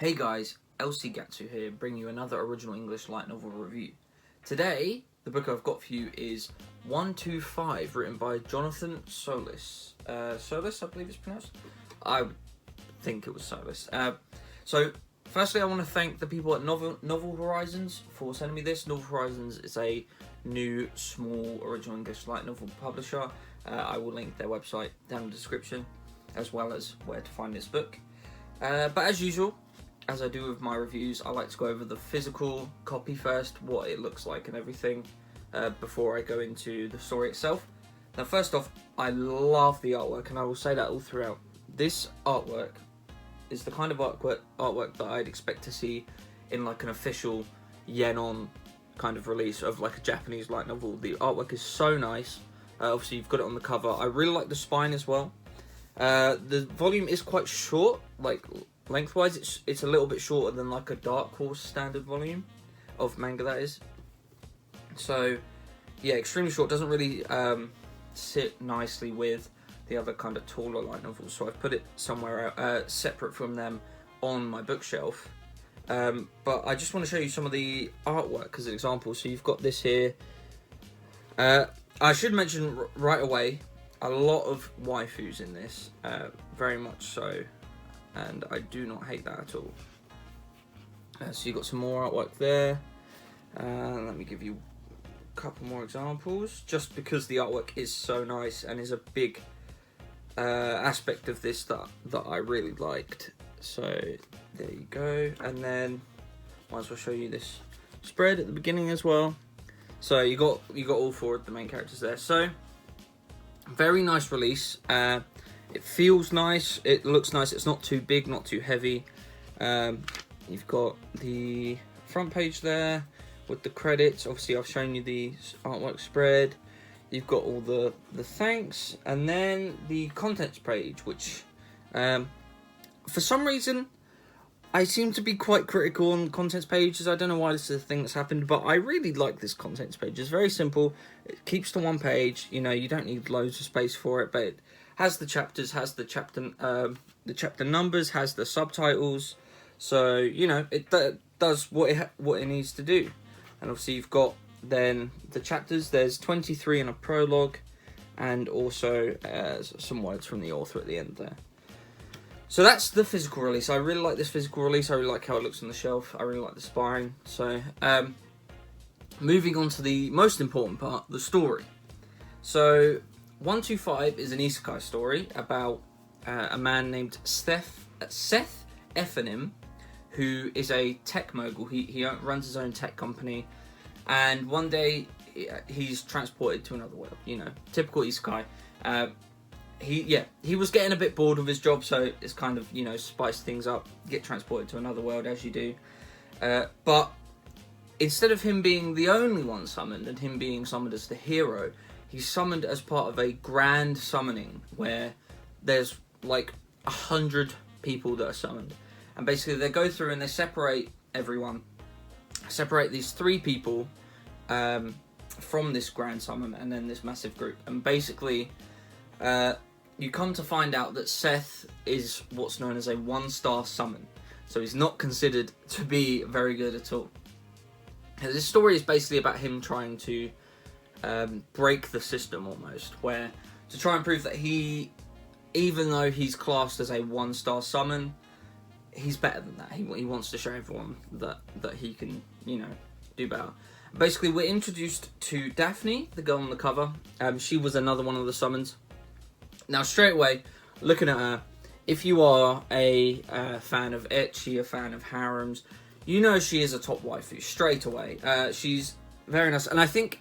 Hey guys, Gatsu here, bringing you another original English light novel review. Today, the book I've got for you is 125, written by Jonathan Solis. Solis, I believe it's pronounced? I think it was Solis. Firstly, I want to thank the people at Novel Horizons for sending me this. Novel Horizons is a new, small, original English light novel publisher. I will link their website down in the description, as well as where to find this book. But as usual, as I do with my reviews, I like to go over the physical copy first, what it looks like and everything, before I go into the story itself. Now, first off, I love the artwork, and I will say that all throughout. This artwork is the kind of artwork that I'd expect to see in like an official yen-on kind of release of like a Japanese light novel. The artwork is so nice. Obviously, you've got it on the cover. I really like the spine as well. The volume is quite short, like lengthwise it's a little bit shorter than like a Dark Horse standard volume of manga, that is. So yeah, extremely short, doesn't really sit nicely with the other kind of taller light novels, so I've put it somewhere separate from them on my bookshelf. But I just want to show you some of the artwork as an example. So you've got this here. I should mention right away, a lot of waifus in this, very much so, and I do not hate that at all. So you've got some more artwork there. Let me give you a couple more examples, just because the artwork is so nice and is a big aspect of this that I really liked. So there you go, and then might as well show you this spread at the beginning as well. So you got all four of the main characters there. So very nice release. It feels nice, it looks nice, it's not too big, not too heavy. You've got the front page there with the credits. Obviously I've shown you the artwork spread. You've got all the thanks, and then the contents page, which for some reason I seem to be quite critical on contents pages. I don't know why this is a thing that's happened, but I really like this contents page. It's very simple. It keeps to one page. You know, you don't need loads of space for it, but it has the chapters, has the chapter numbers, has the subtitles. So you know, it does what it needs to do. And obviously you've got then the chapters. There's 23 in a prologue, and also some words from the author at the end there. So that's the physical release. I really like this physical release. I really like how it looks on the shelf. I really like the spine. So moving on to the most important part, the story. So 125 is an isekai story about a man named Seth Effanim, who is a tech mogul. He runs his own tech company, and one day he's transported to another world. You know, typical isekai. He was getting a bit bored of his job, so it's kind of, you know, spice things up, get transported to another world as you do. But instead of him being the only one summoned and him being summoned as the hero, he's summoned as part of a grand summoning where there's like 100 people that are summoned. And basically they go through and they separate these 3 people from this grand summon and then this massive group. And basically you come to find out that Seth is what's known as a 1-star summon. So he's not considered to be very good at all. And this story is basically about him trying to break the system almost, where to try and prove that he, even though he's classed as a 1-star summon, he's better than that. He wants to show everyone that he can, you know, do better. Basically, we're introduced to Daphne, the girl on the cover. She was another one of the summons. Now, straight away, looking at her, if you are a fan of ecchi, a fan of harems, you know she is a top waifu straight away. She's very nice, and I think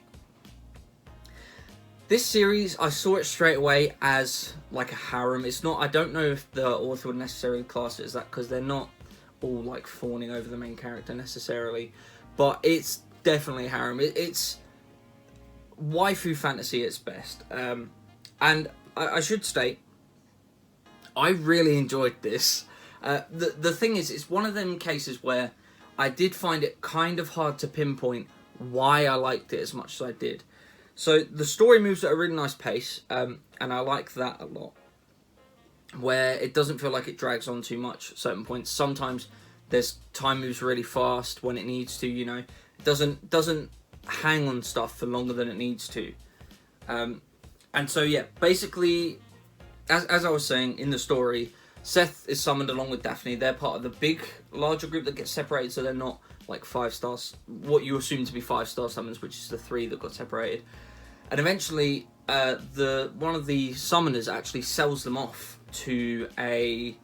this series, I saw it straight away as like a harem. It's not. I don't know if the author would necessarily class it as that, because they're not all like fawning over the main character necessarily, but it's definitely a harem. It's waifu fantasy at its best, and I should state, I really enjoyed this. The thing is, it's one of them cases where I did find it kind of hard to pinpoint why I liked it as much as I did. So the story moves at a really nice pace, and I like that a lot. Where it doesn't feel like it drags on too much at certain points. Sometimes There's time moves really fast when it needs to. You know, it doesn't hang on stuff for longer than it needs to. And so yeah, basically, as I was saying in the story, Seth is summoned along with Daphne. They're part of the big, larger group that gets separated, so they're not like 5 stars. What you assume to be 5-star summons, which is the 3 that got separated. And eventually, one of the summoners actually sells them off to a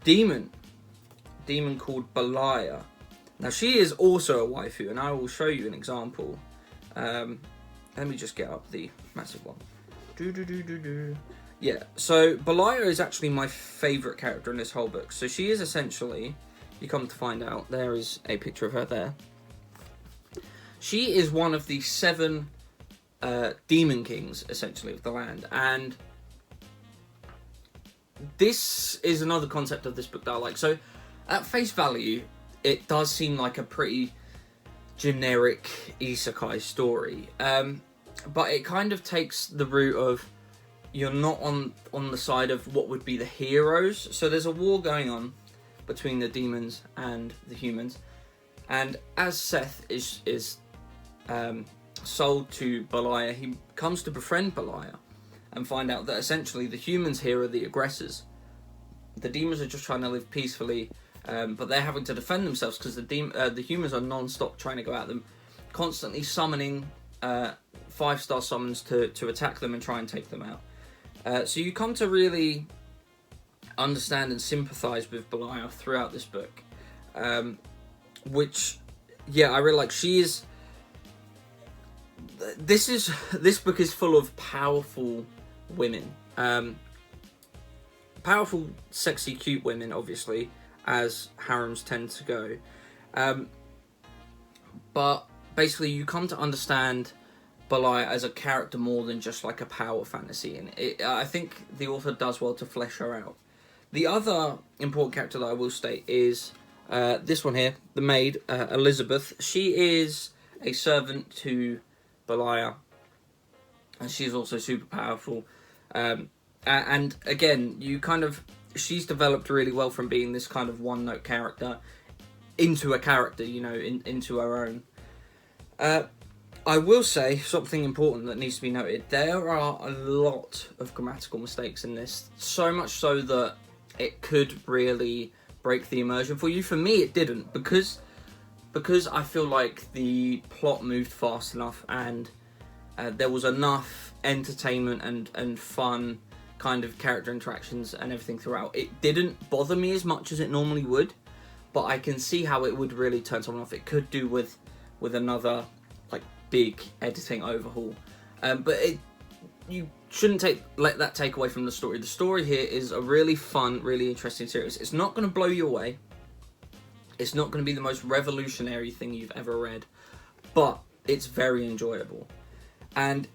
demon called Belia. Now she is also a waifu, and I will show you an example. Let me just get up the massive one. Yeah, so Belia is actually my favourite character in this whole book. So she is essentially, you come to find out, there is a picture of her there. She is one of the 7 demon kings, essentially, of the land. And this is another concept of this book that I like. So, at face value, it does seem like a pretty generic isekai story. But it kind of takes the route of, you're not on the side of what would be the heroes. So there's a war going on between the demons and the humans. And as Seth is sold to Belia, he comes to befriend Belia and find out that essentially the humans here are the aggressors. The demons are just trying to live peacefully, but they're having to defend themselves because the humans are non-stop trying to go at them, constantly summoning 5-star summons to attack them and try and take them out. So you come to really understand and sympathise with Belia throughout this book, which, yeah, I really like. This book is full of powerful women, powerful, sexy, cute women, obviously, as harems tend to go. But basically, you come to understand Belia as a character more than just like a power fantasy, and I think the author does well to flesh her out. The other important character that I will state is this one here, the maid, Elizabeth. She is a servant to Belia, and she's also super powerful. And again, she's developed really well from being this kind of one-note character into a character, you know, into her own. I will say something important that needs to be noted. There are a lot of grammatical mistakes in this, so much so that it could really break the immersion for you. For me, it didn't, because I feel like the plot moved fast enough, and there was enough entertainment and fun kind of character interactions and everything throughout. It didn't bother me as much as it normally would, but I can see how it would really turn someone off. It could do with another like big editing overhaul, but you shouldn't let that take away from the story. The story here is a really fun, really interesting series. It's not going to blow you away. It's not going to be the most revolutionary thing you've ever read, but it's very enjoyable. And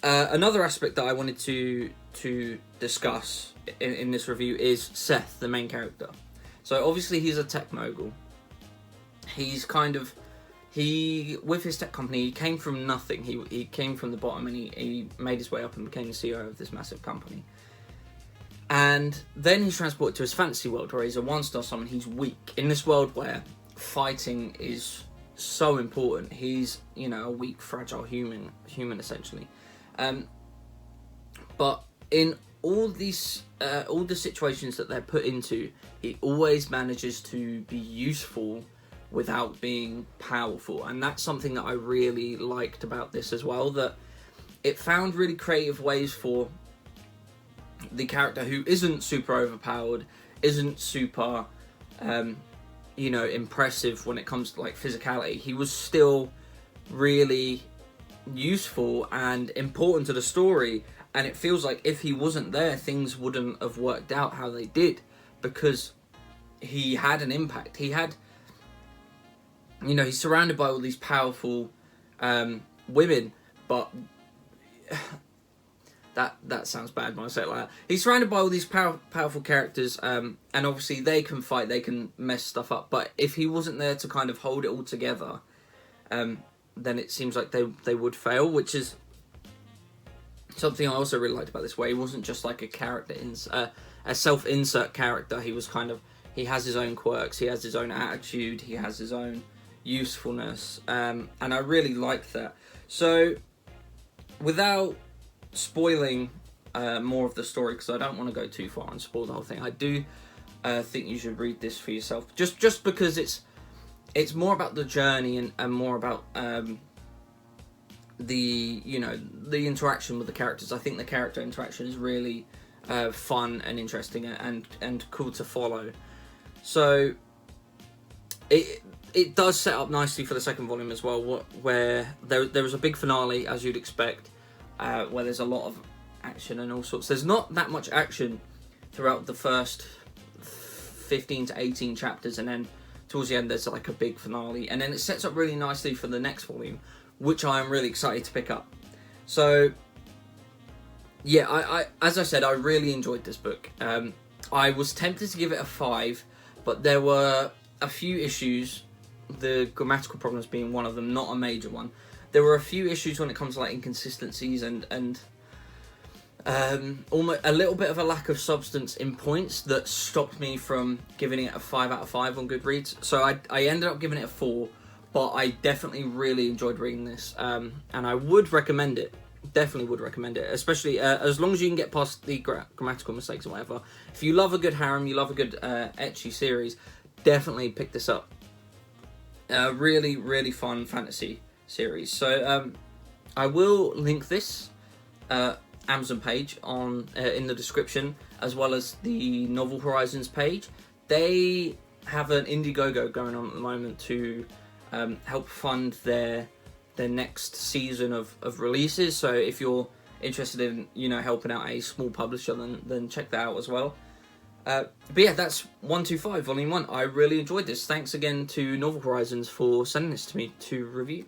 another aspect that I wanted to discuss in this review is Seth, the main character. So obviously he's a tech mogul. He's with his tech company, he came from nothing. He came from the bottom, and he made his way up and became the CEO of this massive company. And then he's transported to his fantasy world, where he's a 1-star summon. He's weak. In this world where fighting is so important, he's, you know, a weak, fragile human essentially. But in all the situations that they're put into, he always manages to be useful without being powerful. And that's something that I really liked about this as well, that it found really creative ways for the character who isn't super overpowered, isn't super impressive when it comes to like physicality. He was still really useful and important to the story, and it feels like if he wasn't there, things wouldn't have worked out how they did, because he had an impact. He had, you know, he's surrounded by all these powerful women, but that sounds bad when I say it like that. He's surrounded by all these powerful characters, and obviously they can fight, they can mess stuff up, but if he wasn't there to kind of hold it all together, then it seems like they would fail, which is something I also really liked about this, where he wasn't just like a character, a self-insert character. He he has his own quirks, he has his own attitude, he has his own usefulness, and I really like that. So, without spoiling more of the story, because I don't want to go too far and spoil the whole thing, I do think you should read this for yourself, just because it's more about the journey and more about the interaction with the characters. I think the character interaction is really fun and interesting and cool to follow. So it does set up nicely for the second volume as well, where there was a big finale, as you'd expect, where there's a lot of action and all sorts. There's not that much action throughout the first 15 to 18 chapters, and then towards the end there's like a big finale, and then it sets up really nicely for the next volume, which I am really excited to pick up. So yeah, I as I said, I really enjoyed this book. I was tempted to give it a 5, but there were a few issues, the grammatical problems being one of them, not a major one. There were a few issues when it comes to like inconsistencies and almost a little bit of a lack of substance in points that stopped me from giving it a 5 out of 5 on Goodreads. So I ended up giving it a 4, but I definitely really enjoyed reading this, and I would recommend it. Definitely would recommend it, especially as long as you can get past the grammatical mistakes or whatever. If you love a good harem, you love a good ecchi series, definitely pick this up. Really, really fun fantasy series. So I will link this Amazon page on in the description, as well as the Novel Horizons page. They have an Indiegogo going on at the moment to help fund their next season of releases. So if you're interested in helping out a small publisher, then check that out as well. But yeah, that's 125 Volume 1. I really enjoyed this. Thanks again to Novel Horizons for sending this to me to review.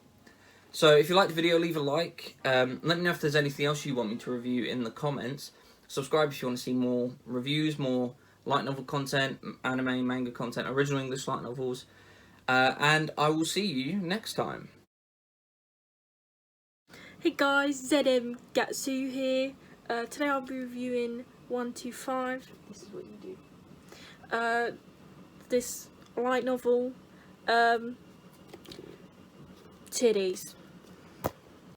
So if you liked the video, leave a like. Let me know if there's anything else you want me to review in the comments. Subscribe if you want to see more reviews, more light novel content, anime, manga content, original English light novels. And I will see you next time. Hey guys, ZM Gatsu here. Today I'll be reviewing 125. This is what you do. This light novel. Titties.